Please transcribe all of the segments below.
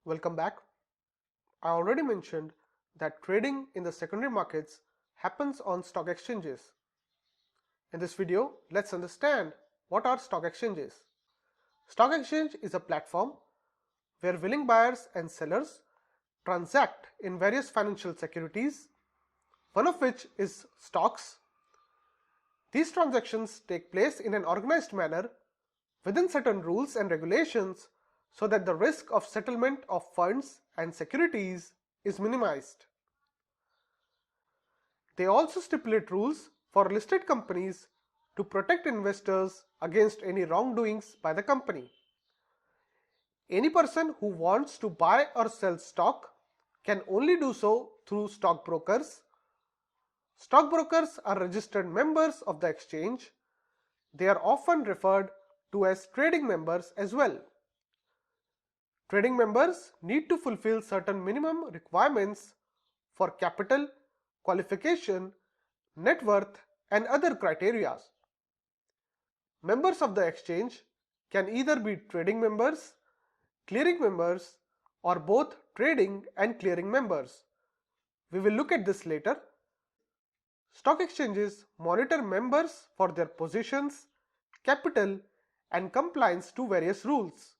Welcome back. I already mentioned that trading in the secondary markets happens on stock exchanges. In this video, let's understand what are stock exchanges. Stock exchange is a platform where willing buyers and sellers transact in various financial securities, one of which is stocks. These transactions take place in an organized manner within certain rules and regulations so that the risk of settlement of funds and securities is minimized. They also stipulate rules for listed companies to protect investors against any wrongdoings by the company. Any person who wants to buy or sell stock can only do so through stockbrokers. Stockbrokers are registered members of the exchange. They are often referred to as trading members as well. Trading members need to fulfill certain minimum requirements for capital, qualification, net worth, and other criteria. Members of the exchange can either be trading members, clearing members, or both trading and clearing members. We will look at this later. Stock exchanges monitor members for their positions, capital, and compliance to various rules.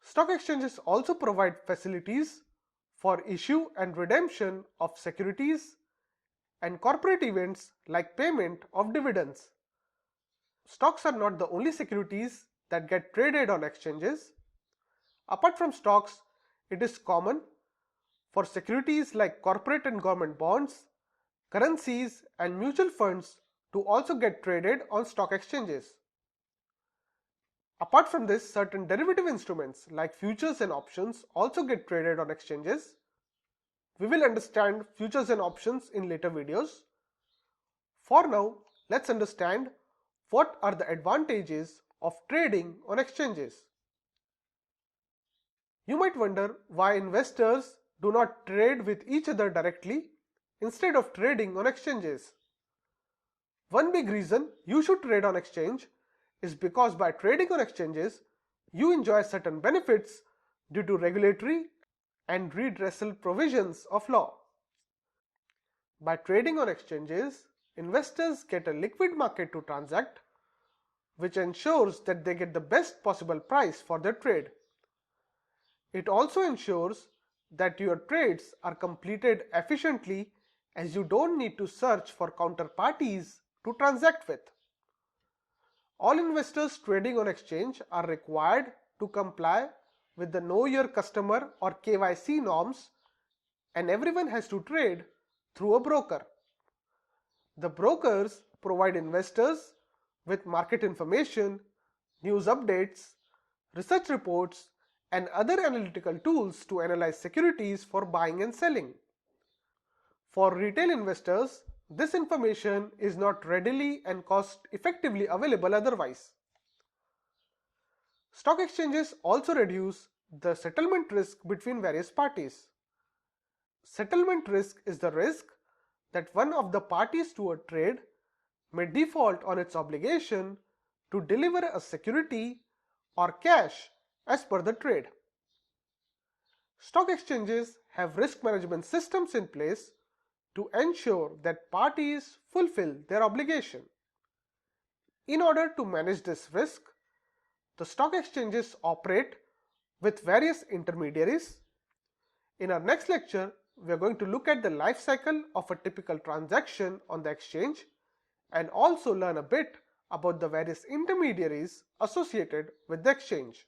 Stock exchanges also provide facilities for issue and redemption of securities and corporate events like payment of dividends. Stocks are not the only securities that get traded on exchanges. Apart from stocks, it is common for securities like corporate and government bonds, currencies, and mutual funds to also get traded on stock exchanges. Apart from this, certain derivative instruments like futures and options also get traded on exchanges. We will understand futures and options in later videos. For now, let's understand what are the advantages of trading on exchanges. You might wonder why investors do not trade with each other directly instead of trading on exchanges. One big reason you should trade on exchange is because by trading on exchanges, you enjoy certain benefits due to regulatory and redressal provisions of law. By trading on exchanges, investors get a liquid market to transact, which ensures that they get the best possible price for their trade. It also ensures that your trades are completed efficiently as you don't need to search for counterparties to transact with. All investors trading on exchange are required to comply with the Know Your Customer or KYC norms, and everyone has to trade through a broker. The brokers provide investors with market information, news updates, research reports, and other analytical tools to analyze securities for buying and selling. For retail investors, this information is not readily and cost-effectively available otherwise. Stock exchanges also reduce the settlement risk between various parties. Settlement risk is the risk that one of the parties to a trade may default on its obligation to deliver a security or cash as per the trade. Stock exchanges have risk management systems in place to ensure that parties fulfill their obligation. In order to manage this risk, the stock exchanges operate with various intermediaries. In our next lecture, we are going to look at the life cycle of a typical transaction on the exchange and also learn a bit about the various intermediaries associated with the exchange.